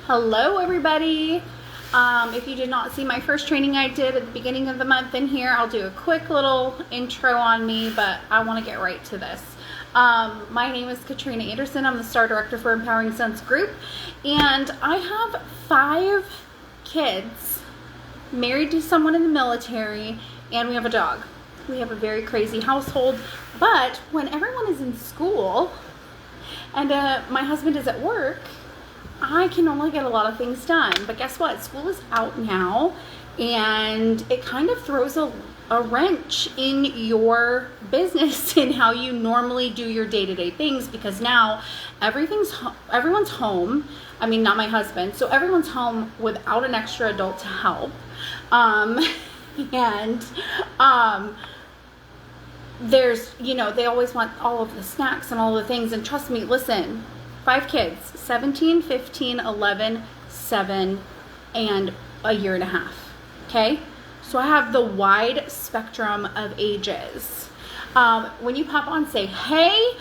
Hello everybody. If you did not see my first training I did at the beginning of the month in here, I'll do a quick little intro on me, but I want to get right to this. My name is Katrina Anderson. I'm the STAR Director for Empowering Sons Group, and I have 5 kids, married to someone in the military, and we have a dog. We have a very crazy household, but when everyone is in school and my husband is at work, I can only get a lot of things done. But guess what? School is out now, and it kind of throws a wrench in your business and how you normally do your day-to-day things, because now everyone's home. I mean, not my husband. So everyone's home without an extra adult to help. There's, they always want all of the snacks and all the things. And trust me, listen, 5 kids, 17, 15, 11, 7, and a year and a half. Okay? So I have the wide spectrum of ages. When you pop on, say, hey,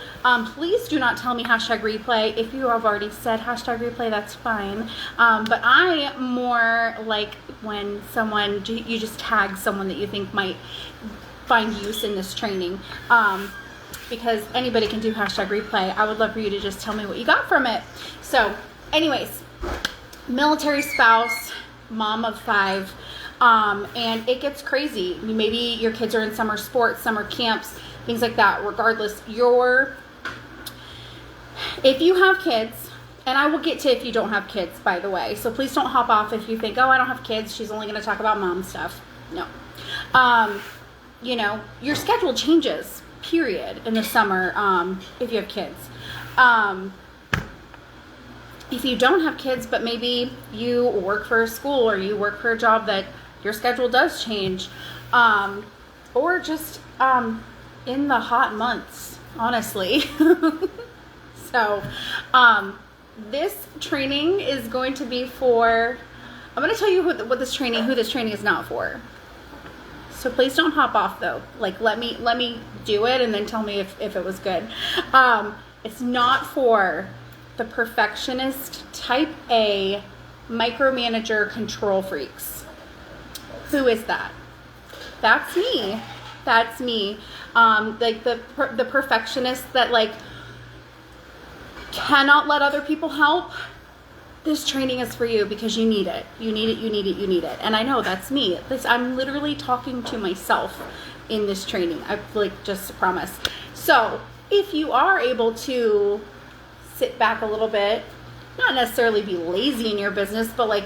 please do not tell me #replay. If you have already said #replay, that's fine. But I more like when you just tag someone that you think might find use in this training. Because anybody can do #replay. I would love for you to just tell me what you got from it. So anyways, military spouse, mom of 5, and it gets crazy. Maybe your kids are in summer sports, summer camps, things like that. Regardless, if you have kids, and I will get to if you don't have kids, by the way, so please don't hop off if you think, oh, I don't have kids, she's only going to talk about mom stuff. No. Your schedule changes, period, in the summer, if you have kids. If you don't have kids, but maybe you work for a school or you work for a job that your schedule does change, or just in the hot months, honestly. So this training is going to be for, I'm going to tell you who this training is not for. So please don't hop off though. Like, let me do it and then tell me if it was good. It's not for the perfectionist, type A, micromanager, control freaks. Who is that? That's me. That's me. Like the perfectionist that cannot let other people help. This training is for you because you need it. You need it, you need it, you need it. And I know that's me. I'm literally talking to myself in this training. I just promise. So if you are able to sit back a little bit, not necessarily be lazy in your business, but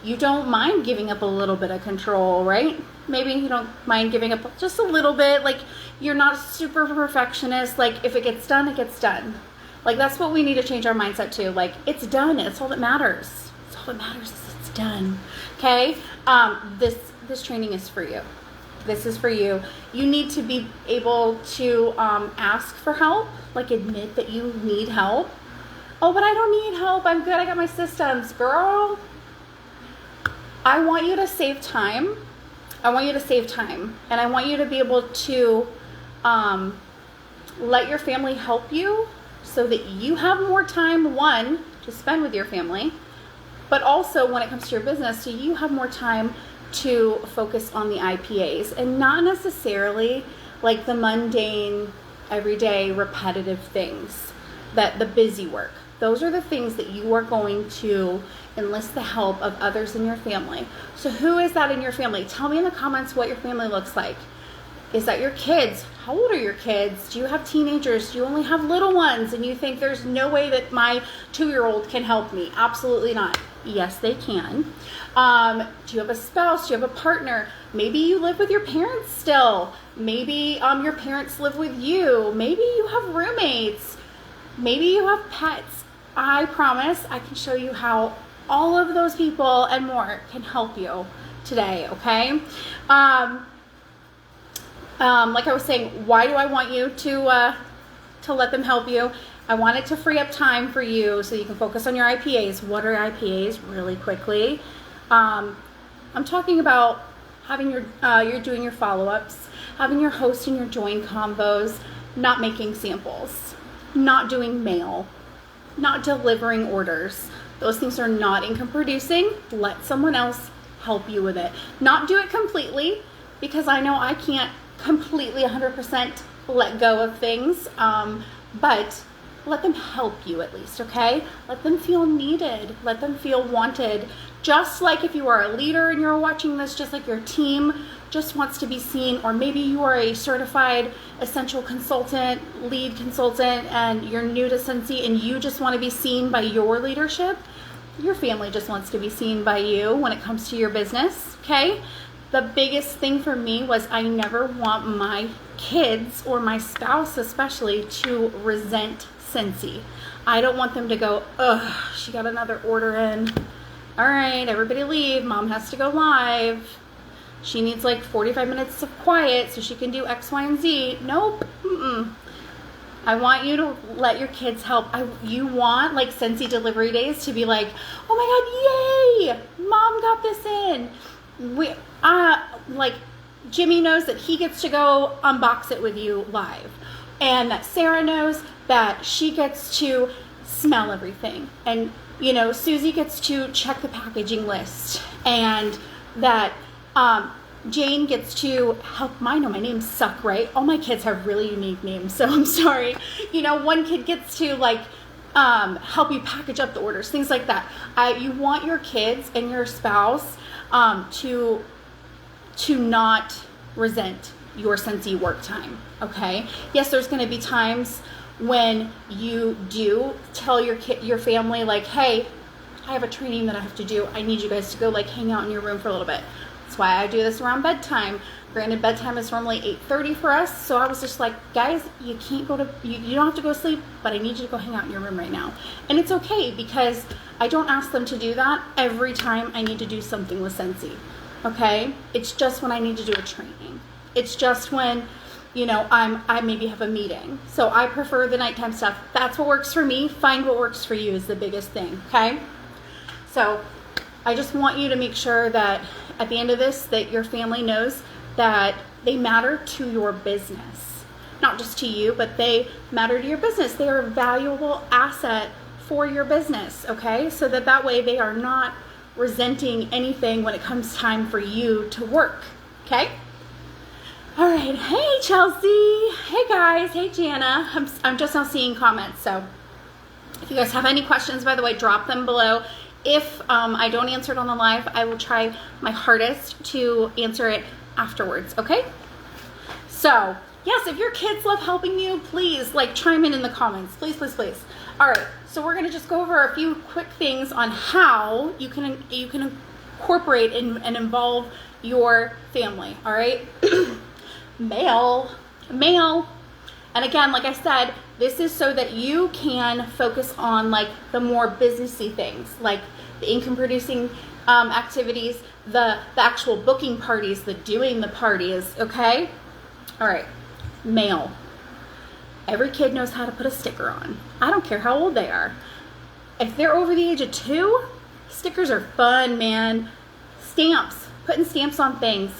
you don't mind giving up a little bit of control, right? Maybe you don't mind giving up just a little bit. You're not super perfectionist. If it gets done, it gets done. That's what we need to change our mindset to. It's done. It's all that matters. It's all that matters is it's done. Okay? This training is for you. This is for you. You need to be able to ask for help. Admit that you need help. Oh, but I don't need help. I'm good. I got my systems. Girl, I want you to save time. And I want you to be able to let your family help you, so that you have more time, one, to spend with your family, but also when it comes to your business, so you have more time to focus on the IPAs and not necessarily the mundane, everyday, repetitive things, the busy work. Those are the things that you are going to enlist the help of others in your family. So who is that in your family? Tell me in the comments what your family looks like. Is that your kids? How old are your kids? Do you have teenagers? Do you only have little ones and you think there's no way that my 2-year-old can help me? Absolutely not. Yes, they can. Do you have a spouse? Do you have a partner? Maybe you live with your parents still. Maybe your parents live with you. Maybe you have roommates. Maybe you have pets. I promise I can show you how all of those people and more can help you today, okay? Like I was saying, why do I want you to let them help you? I want it to free up time for you so you can focus on your IPAs. What are IPAs? Really quickly. I'm talking about having you're doing your follow-ups, having your host and your join combos, not making samples, not doing mail, not delivering orders, Those things are not income producing. Let someone else help you with it. Not do it completely, because I know I can't completely 100% let go of things, but let them help you at least, okay? Let them feel needed. Let them feel wanted. Just like if you are a leader and you're watching this, just like your team just wants to be seen, or maybe you are a certified essential consultant, lead consultant, and you're new to Scentsy and you just want to be seen by your leadership, your family just wants to be seen by you when it comes to your business, okay? The biggest thing for me was I never want my kids or my spouse especially to resent Scentsy. I don't want them to go, ugh, she got another order in. All right, everybody leave. Mom has to go live. She needs like 45 minutes of quiet so she can do X, Y, and Z. Nope. I want you to let your kids help. You want like Scentsy delivery days to be like, oh my God, yay! Mom got this in. Like Jimmy knows that he gets to go unbox it with you live, and that Sarah knows that she gets to smell everything, and Susie gets to check the packaging list, and that Jane gets to help. My names suck, right? All my kids have really unique names, so I'm sorry. One kid gets to help you package up the orders, things like that. You want your kids and your spouse to not resent your Scentsy work time, okay? Yes, there's going to be times when you do tell your family, like, hey, I have a training that I have to do. I need you guys to go hang out in your room for a little bit. That's why I do this around bedtime. Granted, bedtime is normally 8:30 for us, so I was just like, guys, you can't go to, you don't have to go to sleep, but I need you to go hang out in your room right now. And it's okay, because I don't ask them to do that every time I need to do something with Scentsy, okay? It's just when I need to do a training. It's just when, I maybe have a meeting. So I prefer the nighttime stuff. That's what works for me. Find what works for you is the biggest thing, okay? So I just want you to make sure that at the end of this, that your family knows that they matter to your business. Not just to you, but they matter to your business. They are a valuable asset for your business, okay? So that way they are not resenting anything when it comes time for you to work, okay? All right, hey Chelsea, hey guys, hey Jana. I'm just now seeing comments, so if you guys have any questions, by the way, drop them below. If I don't answer it on the live, I will try my hardest to answer it afterwards, okay? So, yes, if your kids love helping you, please chime in the comments, please, please, please. All right, so we're gonna just go over a few quick things on how you can incorporate and involve your family, all right? Mail. And again, like I said, this is so that you can focus on the more businessy things, like the income producing activities, the actual booking parties, the doing the parties, okay? All right, mail. Every kid knows how to put a sticker on. I don't care how old they are. If they're over the age of 2, stickers are fun, man. Stamps, putting stamps on things,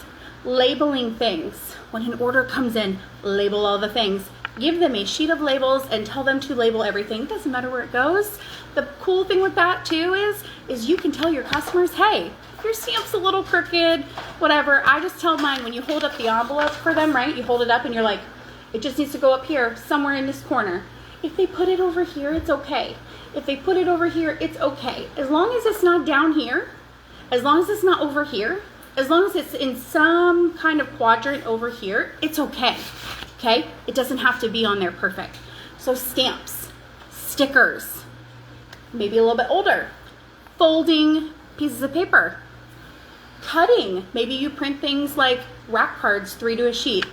labeling things. When an order comes in, label all the things. Give them a sheet of labels and tell them to label everything. It doesn't matter where it goes. The cool thing with that too is you can tell your customers, hey, your stamp's a little crooked, whatever. I just tell mine, when you hold up the envelope for them, right? You hold it up and you're like, it just needs to go up here, somewhere in this corner. If they put it over here, it's okay. If they put it over here, it's okay. As long as it's not down here, as long as it's not over here, as long as it's in some kind of quadrant over here, it's okay, okay? It doesn't have to be on there perfect. So stamps, stickers, maybe a little bit older, folding pieces of paper, cutting. Maybe you print things like rack cards 3 to a sheet.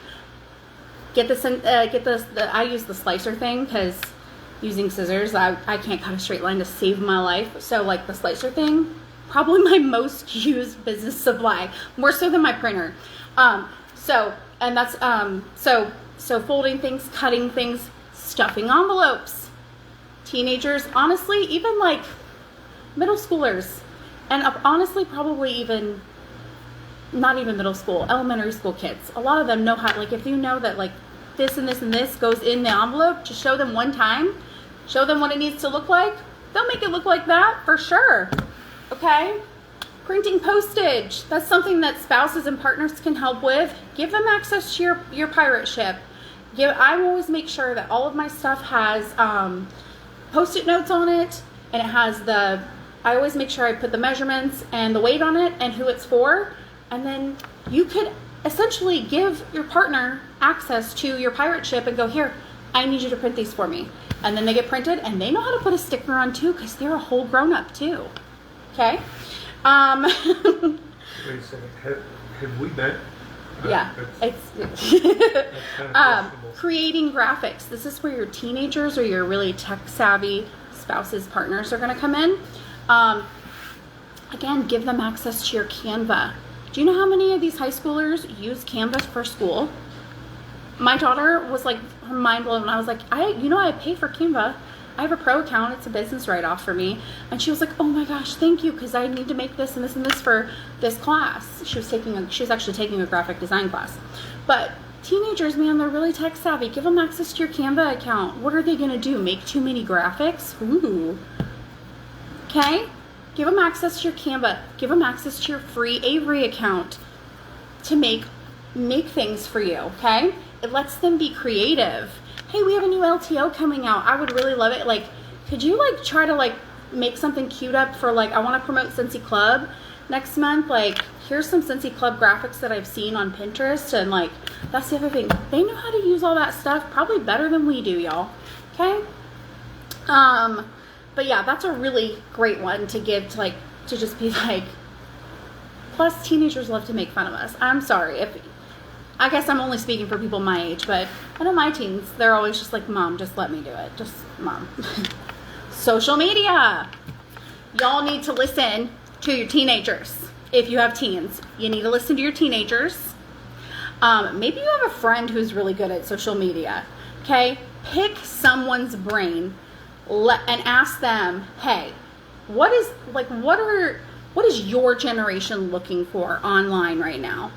Get this, I use the slicer thing because using scissors, I can't cut a straight line to save my life. So the slicer thing, probably my most used business supply, more so than my printer. So folding things, cutting things, stuffing envelopes. Teenagers, honestly, even middle schoolers, and honestly, probably even not even middle school, elementary school kids. A lot of them know how, if you know that this and this and this goes in the envelope, just show them one time, show them what it needs to look like. they'll make it look like that for sure. Okay? Printing postage. That's something that spouses and partners can help with. Give them access to your pirate ship. I always make sure that all of my stuff has Post-it notes on it, and it has I always make sure I put the measurements and the weight on it and who it's for. And then you could essentially give your partner access to your pirate ship and go, here, I need you to print these for me. And then they get printed, and they know how to put a sticker on too, because they're a whole grown-up too. Okay? Wait a second. Have we met? Yeah. That's kind of Creating graphics. This is where your teenagers or your really tech-savvy spouses, partners are going to come in. Again, give them access to your Canva. Do you know how many of these high schoolers use Canva for school? My daughter was like, her mind blown. I was like, I pay for Canva. I have a pro account. It's a business write-off for me. And she was like, oh my gosh, thank you, because I need to make this and this and this for this class. She was actually taking a graphic design class. But teenagers, man, they're really tech savvy. Give them access to your Canva account. What are they going to do? Make too many graphics? Ooh. Okay? Give them access to your Canva. Give them access to your free Avery account to make things for you, okay? It lets them be creative. Hey, we have a new LTO coming out. I would really love it. Like, could you like try to like make something cute up for like, I want to promote Scentsy Club next month. Like, here's some Scentsy Club graphics that I've seen on Pinterest. And like, that's the other thing. They know how to use all that stuff probably better than we do, y'all. Okay? But yeah, that's a really great one to give to like, to just be like, plus teenagers love to make fun of us. I'm sorry I guess I'm only speaking for people my age, but I know my teens, they're always just like, Mom, just let me do it. Just, Mom. Social media. Y'all need to listen to your teenagers. If you have teens, you need to listen to your teenagers. Maybe you have a friend who's really good at social media. Okay? Pick someone's brain and ask them, hey, what is your generation looking for online right now?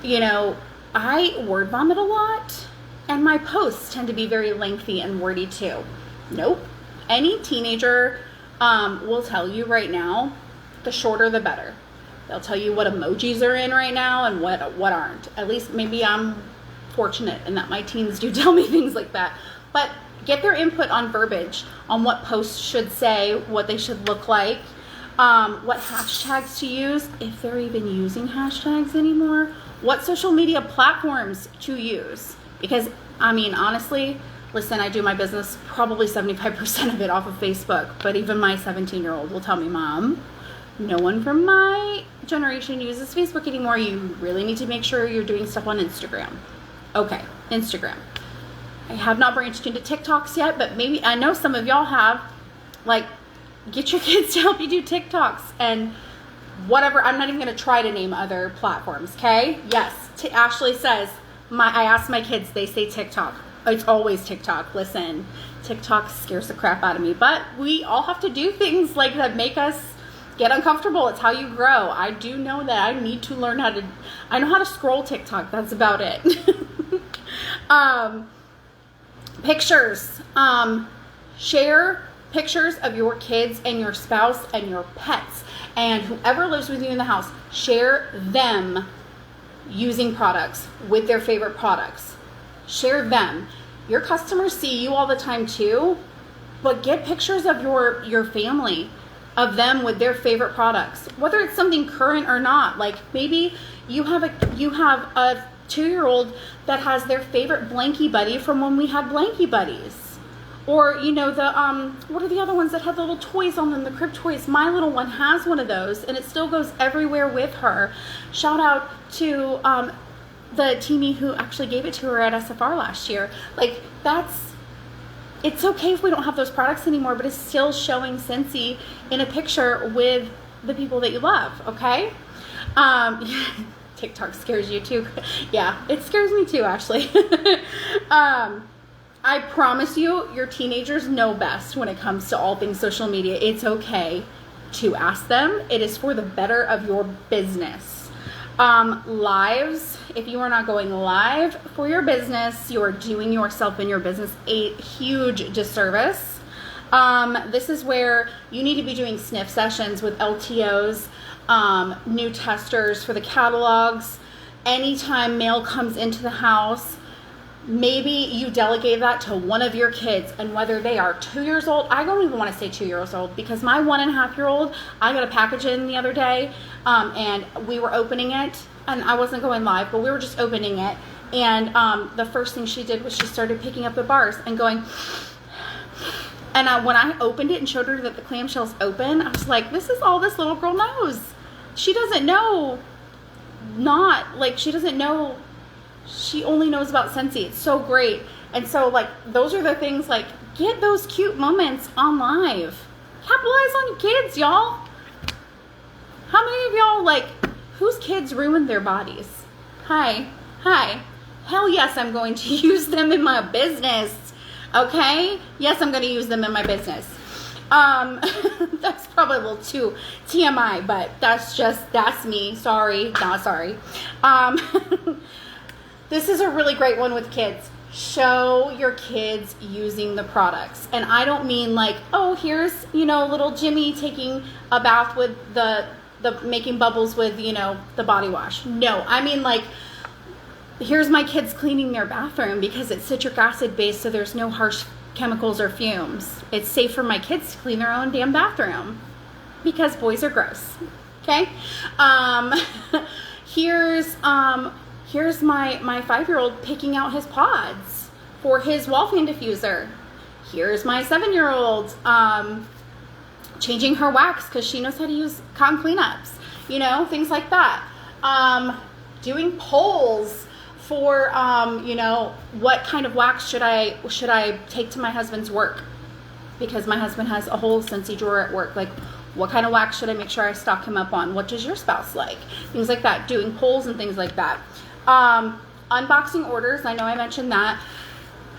You know, I word vomit a lot, and my posts tend to be very lengthy and wordy too. Nope. Any teenager will tell you right now, the shorter the better. They'll tell you what emojis are in right now and what aren't. At least maybe I'm fortunate in that my teens do tell me things like that. But get their input on verbiage, on what posts should say, what they should look like, what hashtags to use, if they're even using hashtags anymore, what social media platforms to use. Because, I mean, honestly, listen, I do my business probably 75% of it off of Facebook, but even my 17-year-old will tell me, Mom, no one from my generation uses Facebook anymore. You really need to make sure you're doing stuff on Instagram. Okay, Instagram. I have not branched into TikToks yet, but maybe, I know some of y'all have. Like, get your kids to help you do TikToks and whatever. I'm not even going to try to name other platforms, okay? Yes, Ashley says, I ask my kids, they say TikTok. It's always TikTok. Listen, TikTok scares the crap out of me, but we all have to do things like that make us get uncomfortable. It's how you grow. I do know that I need to learn I know how to scroll TikTok. That's about it. Pictures. Share pictures of your kids and your spouse and your pets and whoever lives with you in the house. Share them using products with their favorite products. Share them. Your customers see you all the time too, but get pictures of your family, of them with their favorite products, whether it's something current or not. Like maybe you have a 2-year-old that has their favorite Blanky Buddy from when we had Blanky Buddies. Or, you know, what are the other ones that have the little toys on them, the crib toys? My little one has one of those, and it still goes everywhere with her. Shout out to the teenie who actually gave it to her at SFR last year. Like, it's okay if we don't have those products anymore, but it's still showing Scentsy in a picture with the people that you love, okay? TikTok scares you too. Yeah, it scares me too, actually. I promise you, your teenagers know best when it comes to all things social media. It's okay to ask them. It is for the better of your business. Lives, if you are not going live for your business, you are doing yourself and your business a huge disservice. This is where you need to be doing sniff sessions with LTOs, new testers for the catalogs. Anytime mail comes into the house, maybe you delegate that to one of your kids, and whether they are 2 years old, I don't even want to say 2 years old, because my 1.5-year-old, I got a package in the other day, and we were opening it, and I wasn't going live, but we were just opening it, and the first thing she did was she started picking up the bars and going, and when I opened it and showed her that the clamshell's open, I was like, this is all this little girl knows. She doesn't know, she doesn't know, she only knows about Scentsy. It's so great. And so, like, those are the things, like, get those cute moments on live. Capitalize on your kids, y'all. How many of y'all, like, whose kids ruined their bodies? Hi. Hell yes, I'm going to use them in my business. Okay? Yes, I'm going to use them in my business. That's probably a little too TMI, but that's me. Sorry, not sorry. This is a really great one with kids. Show your kids using the products. And I don't mean like, oh, here's, little Jimmy taking a bath with the making bubbles with, the body wash. No, I mean like, here's my kids cleaning their bathroom because it's citric acid based, so there's no harsh chemicals or fumes. It's safe for my kids to clean their own damn bathroom because boys are gross. Okay? Here's my 5-year-old picking out his pods for his wall fan diffuser. Here's my 7-year-old changing her wax because she knows how to use cotton cleanups, things like that. Doing polls for what kind of wax should I take to my husband's work, because my husband has a whole Scentsy drawer at work. Like, what kind of wax should I make sure I stock him up on? What does your spouse like? Things like that. Doing polls and things like that. Unboxing orders. I know I mentioned that.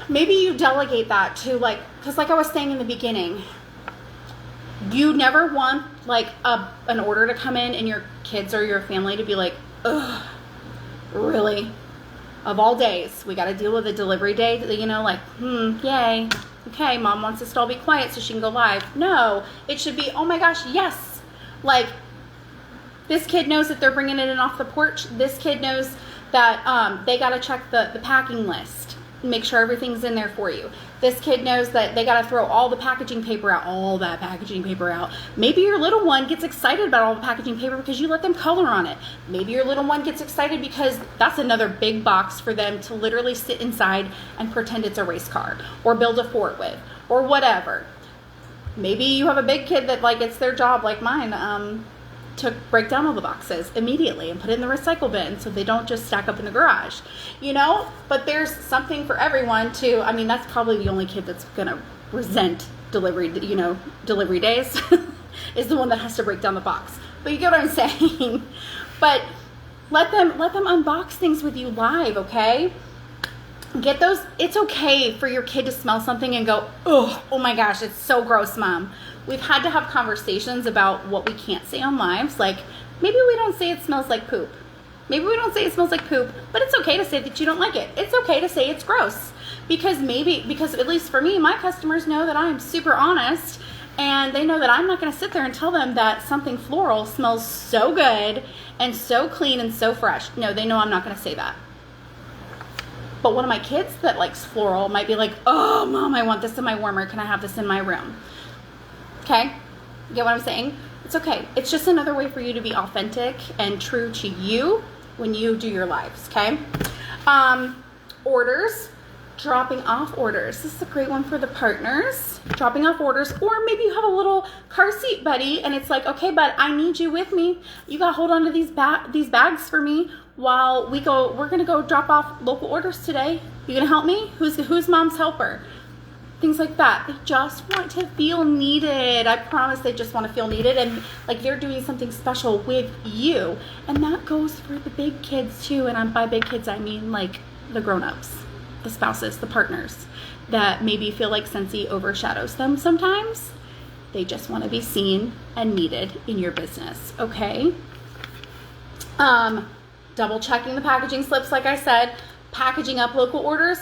Maybe you delegate that to, like, because like I was saying in the beginning, you never want like an order to come in and your kids or your family to be like, ugh, really? Of all days, we got to deal with a delivery day, yay. Okay, mom wants us to all be quiet so she can go live. No, it should be, oh my gosh, yes. Like, this kid knows that they're bringing it in off the porch. This kid knows that they got to check the packing list, make sure everything's in there for you. This kid knows that they got to throw all the packaging paper out, all that packaging paper out. Maybe your little one gets excited about all the packaging paper because you let them color on it. Maybe your little one gets excited because that's another big box for them to literally sit inside and pretend it's a race car or build a fort with or whatever. Maybe you have a big kid that, like, it's their job, like mine, to break down all the boxes immediately and put it in the recycle bin so they don't just stack up in the garage, but there's something for everyone too. I mean, that's probably the only kid that's gonna resent delivery days is the one that has to break down the box. But you get what I'm saying. But let them unbox things with you live, okay? Get those. It's okay for your kid to smell something and go, oh my gosh, it's so gross, mom. We've had to have conversations about what we can't say on lives. Like, maybe we don't say it smells like poop. Maybe we don't say it smells like poop, but it's okay to say that you don't like it. It's okay to say it's gross. Because at least for me, my customers know that I am super honest, and they know that I'm not going to sit there and tell them that something floral smells so good and so clean and so fresh. No, they know I'm not going to say that. But one of my kids that likes floral might be like, oh, mom, I want this in my warmer. Can I have this in my room? Okay? You get what I'm saying? It's okay. It's just another way for you to be authentic and true to you when you do your lives, okay? Orders. Dropping off orders. This is a great one for the partners. Dropping off orders. Or maybe you have a little car seat buddy and it's like, okay, bud, I need you with me. You got to hold on to these bags for me while we're going to go drop off local orders today. You going to help me? Who's mom's helper? Things like that. They just want to feel needed. I promise they just want to feel needed, and like they're doing something special with you. And that goes for the big kids too. And by big kids, I mean like the grown-ups, the spouses, the partners that maybe feel like Scentsy overshadows them sometimes. They just want to be seen and needed in your business, okay? Double checking the packaging slips, like I said, packaging up local orders.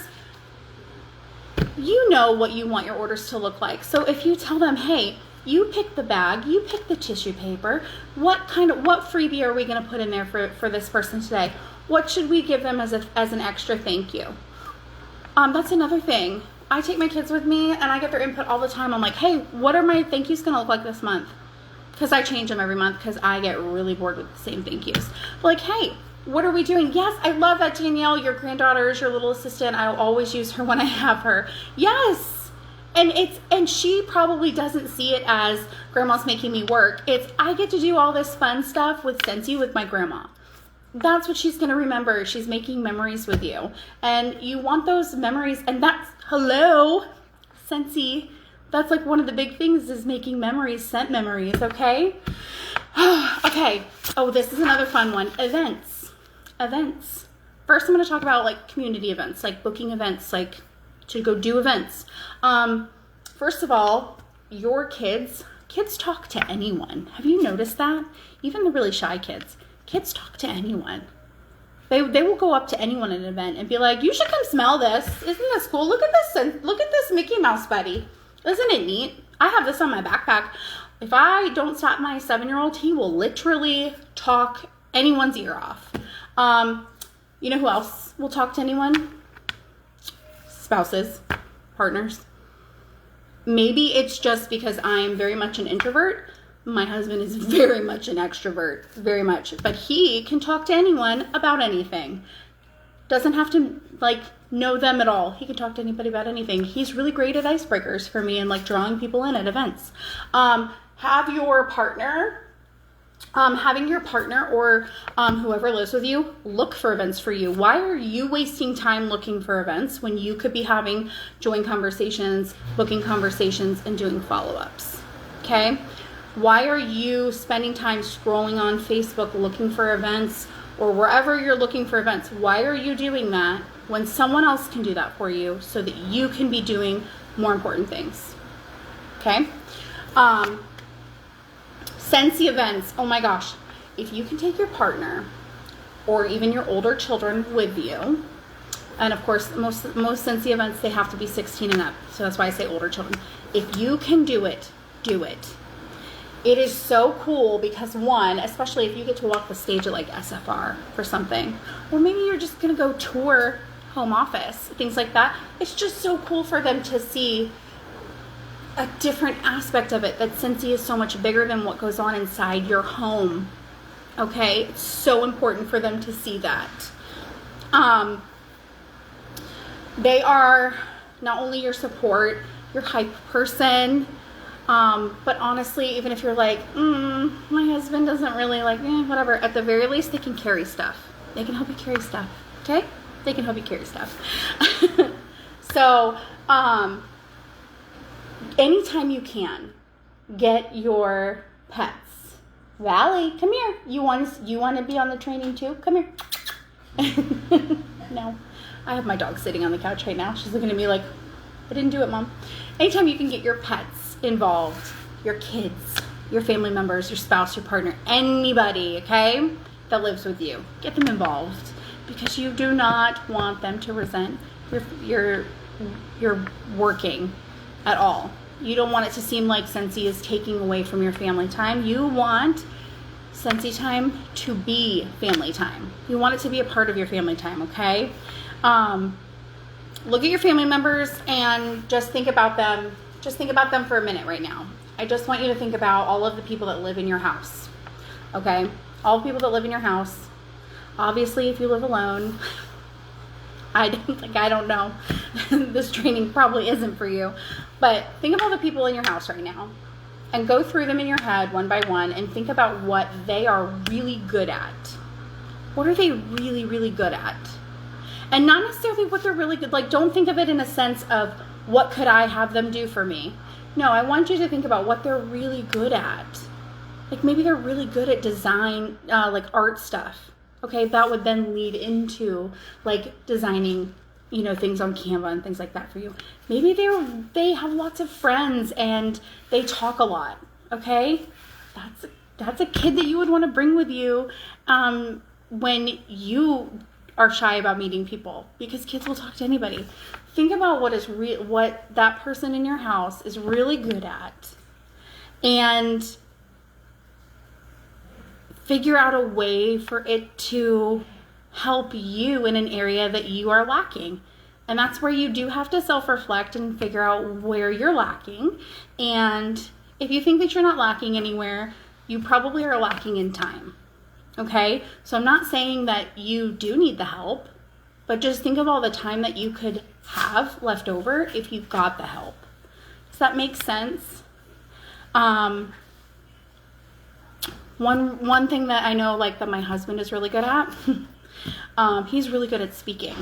you know what you want your orders to look like. So if you tell them, hey, you pick the bag, you pick the tissue paper, what freebie are we going to put in there for this person today? What should we give them as an extra thank you? That's another thing. I take my kids with me and I get their input all the time. I'm like, hey, what are my thank yous going to look like this month? Because I change them every month because I get really bored with the same thank yous. Like, hey, what are we doing? Yes, I love that, Danielle. Your granddaughter is your little assistant. I'll always use her when I have her. Yes. And she probably doesn't see it as grandma's making me work. It's I get to do all this fun stuff with Scentsy with my grandma. That's what she's going to remember. She's making memories with you. And you want those memories. And that's, hello, Scentsy. That's like one of the big things is making memories, scent memories, okay? Okay. Oh, this is another fun one. Events. First, I'm going to talk about like community events, like booking events, like to go do events. First of all, your kids talk to anyone. Have you noticed that? Even the really shy kids talk to anyone. They will go up to anyone at an event and be like, you should come smell this. Isn't this cool? Look at this Mickey Mouse buddy. Isn't it neat? I have this on my backpack. If I don't stop my 7-year-old, he will literally talk anyone's ear off. You know who else will talk to anyone? Spouses, partners. Maybe it's just because I'm very much an introvert. My husband is very much an extrovert, very much. But he can talk to anyone about anything. Doesn't have to like know them at all. He can talk to anybody about anything. He's really great at icebreakers for me and like drawing people in at events. Having your partner or whoever lives with you look for events for you. Why are you wasting time looking for events when you could be having joint conversations, booking conversations, and doing follow-ups? Okay? Why are you spending time scrolling on Facebook looking for events or wherever you're looking for events? Why are you doing that when someone else can do that for you so that you can be doing more important things? Okay? Scentsy events. Oh my gosh. If you can take your partner or even your older children with you, and of course most Scentsy events, they have to be 16 and up. So that's why I say older children. If you can do it, do it. It is so cool because one, especially if you get to walk the stage at like SFR for something, or maybe you're just going to go tour home office, things like that. It's just so cool for them to see a different aspect of it, that Scentsy is so much bigger than what goes on inside your home. Okay? It's so important for them to see that. They are not only your support, your hype person, but honestly, even if you're like, my husband doesn't really like, whatever, at the very least, they can carry stuff. They can help you carry stuff. Okay? They can help you carry stuff. So, anytime you can, get your pets. Valley, come here. You want to be on the training too? Come here. No. I have my dog sitting on the couch right now. She's looking at me like, I didn't do it, Mom. Anytime you can get your pets involved, your kids, your family members, your spouse, your partner, anybody, okay, that lives with you, get them involved, because you do not want them to resent your working at all. You don't want it to seem like Scentsy is taking away from your family time. You want Scentsy time to be family time. You want it to be a part of your family time, okay? Look at your family members and just think about them. Just think about them for a minute right now. I just want you to think about all of the people that live in your house, okay? All the people that live in your house. Obviously, if you live alone, I don't know. This training probably isn't for you. But think of all the people in your house right now and go through them in your head one by one and think about what they are really good at. What are they really, really good at? And not necessarily what they're really good. Like, don't think of it in a sense of what could I have them do for me? No, I want you to think about what they're really good at. Like maybe they're really good at design, like art stuff. Okay, that would then lead into like designing, things on Canva and things like that for you. Maybe they have lots of friends and they talk a lot. Okay, that's a kid that you would want to bring with you when you are shy about meeting people, because kids will talk to anybody. think about what that person in your house is really good at, and figure out a way for it to help you in an area that you are lacking. And that's where you do have to self-reflect and figure out where you're lacking. And if you think that you're not lacking anywhere, you probably are lacking in time. Okay? So I'm not saying that you do need the help, but just think of all the time that you could have left over if you got the help. Does that make sense? One thing that I know, like, that my husband is really good at, he's really good at speaking.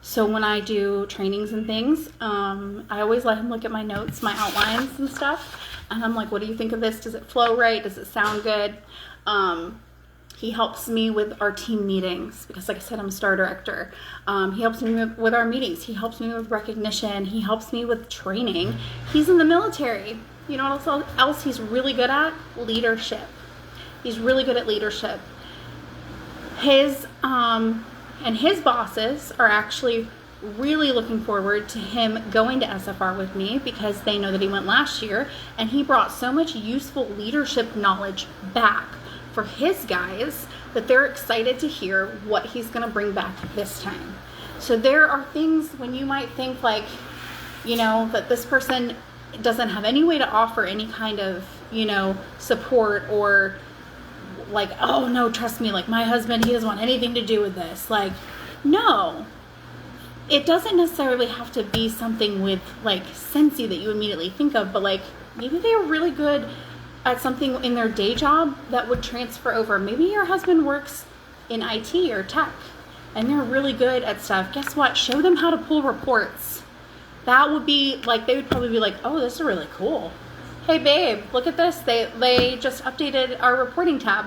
So when I do trainings and things, I always let him look at my notes, my outlines and stuff. And I'm like, what do you think of this? Does it flow right? Does it sound good? He helps me with our team meetings because, like I said, I'm a star director. He helps me with our meetings. He helps me with recognition. He helps me with training. He's in the military. You know what else he's really good at? Leadership. He's really good at leadership. His bosses are actually really looking forward to him going to SFR with me because they know that he went last year and he brought so much useful leadership knowledge back for his guys that they're excited to hear what he's going to bring back this time. So there are things when you might think, like, you know, that this person doesn't have any way to offer any kind of, you know, support, or like, oh no, trust me, like, my husband, he doesn't want anything to do with this. Like, no, it doesn't necessarily have to be something with, like, Scentsy that you immediately think of, but, like, maybe they're really good at something in their day job that would transfer over. Maybe your husband works in IT or tech and they're really good at stuff. Guess what? Show them how to pull reports. That would be like, they would probably be like, oh, this is really cool. Hey babe, look at this. They just updated our reporting tab.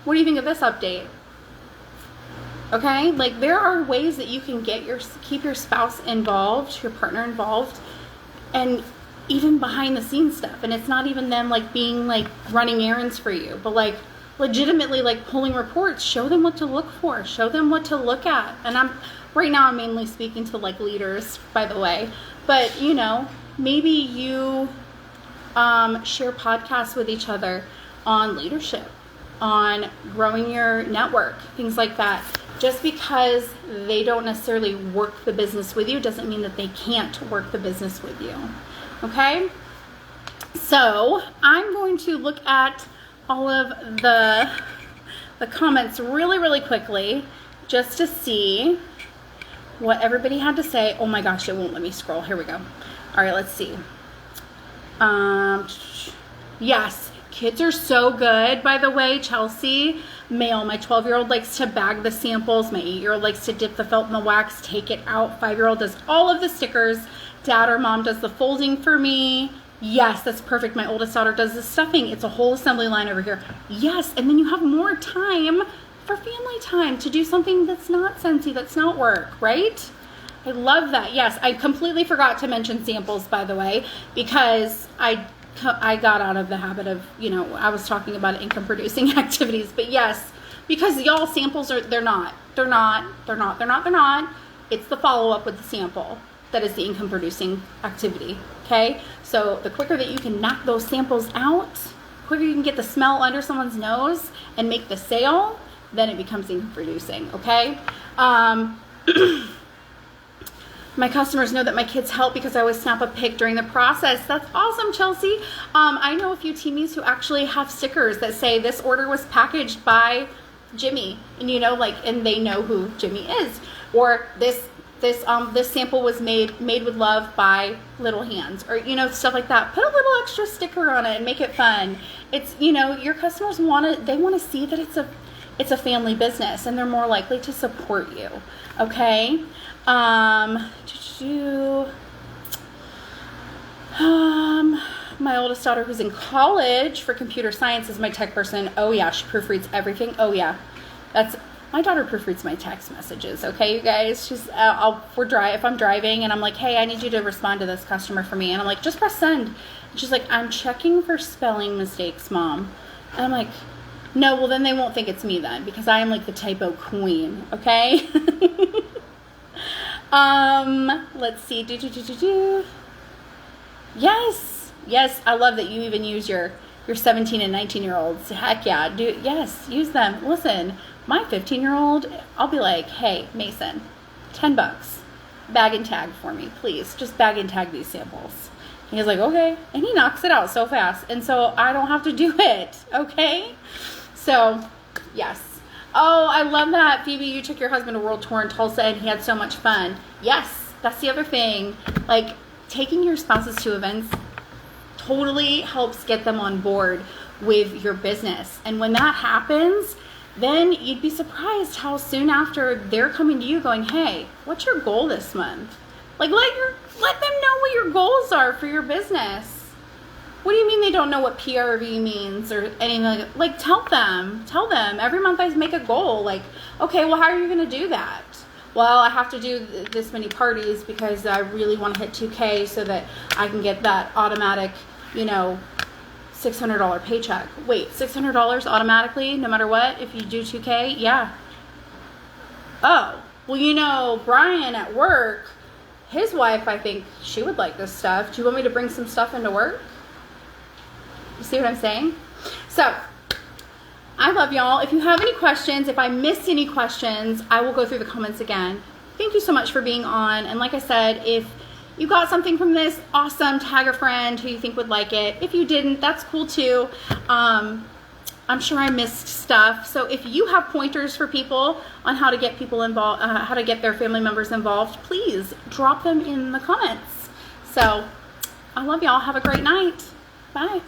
What do you think of this update? Okay, like, there are ways that you can keep your spouse involved, your partner involved, and even behind the scenes stuff. And it's not even them, like, being, like, running errands for you, but, like, legitimately, like, pulling reports. Show them what to look for. Show them what to look at. And right now I'm mainly speaking to, like, leaders, by the way. But, you know, maybe you share podcasts with each other on leadership, on growing your network, things like that. Just because they don't necessarily work the business with you doesn't mean that they can't work the business with you. Okay? So I'm going to look at all of the comments really, really quickly just to see what everybody had to say. Oh my gosh, it won't let me scroll. Here we go. All right, let's see. Yes, kids are so good, by the way. Chelsea, male, my 12-year-old likes to bag the samples. My 8-year-old likes to dip the felt in the wax, take it out. 5-year-old does all of the stickers. Dad or mom does the folding for me. Yes, that's perfect. My oldest daughter does the stuffing. It's a whole assembly line over here. Yes, and then you have more time for family time to do something that's not Scentsy, that's not work, right? I love that. Yes, I completely forgot to mention samples, by the way, because I got out of the habit of, you know, I was talking about income producing activities, but yes, because y'all, samples are, they're not. It's the follow-up with the sample that is the income producing activity. Okay, so the quicker that you can knock those samples out, the quicker you can get the smell under someone's nose and make the sale, then it becomes income producing. Okay. My customers know that my kids help because I always snap a pic during the process. That's awesome, Chelsea. I know a few teamies who actually have stickers that say this order was packaged by Jimmy, and, you know, like, and they know who Jimmy is, or this sample was made with love by Little Hands, or, you know, stuff like that. Put a little extra sticker on it and make it fun. It's, you know, your customers want to see that it's a family business, and they're more likely to support you. Okay. My oldest daughter, who's in college for computer science, is my tech person. Oh yeah, she proofreads everything. Oh yeah, my daughter proofreads my text messages. Okay, you guys, she's if I'm driving and I'm like, hey, I need you to respond to this customer for me, and I'm like, just press send. And she's like, I'm checking for spelling mistakes, Mom. And I'm like, no, well then they won't think it's me then, because I am like the typo queen. Okay. Let's see. Yes, I love that you even use your 17 and 19-year-olds. Heck yeah, yes, use them. Listen, my 15-year-old, I'll be like, hey, Mason, $10, bag and tag for me, please. Just bag and tag these samples. And he's like, okay, and he knocks it out so fast, and so I don't have to do it. Okay, so yes. Oh, I love that, Phoebe. You took your husband to World Tour in Tulsa, and he had so much fun. Yes, that's the other thing. Like, taking your spouses to events totally helps get them on board with your business. And when that happens, then you'd be surprised how soon after they're coming to you going, hey, what's your goal this month? Like, let them know what your goals are for your business. What do you mean they don't know what PRV means or anything? Like, tell them. Every month I make a goal. Like, okay, well, how are you going to do that? Well, I have to do this many parties because I really want to hit 2K so that I can get that automatic, $600 paycheck. Wait, $600 automatically no matter what if you do 2K? Yeah. Oh, well, Brian at work, his wife, I think she would like this stuff. Do you want me to bring some stuff into work? You see what I'm saying? So, I love y'all. If you have any questions, if I missed any questions, I will go through the comments again. Thank you so much for being on. And like I said, if you got something from this, awesome, tag a friend who you think would like it. If you didn't, that's cool too. I'm sure I missed stuff. So if you have pointers for people on how to get people involved, how to get their family members involved, please drop them in the comments. So I love y'all. Have a great night. Bye.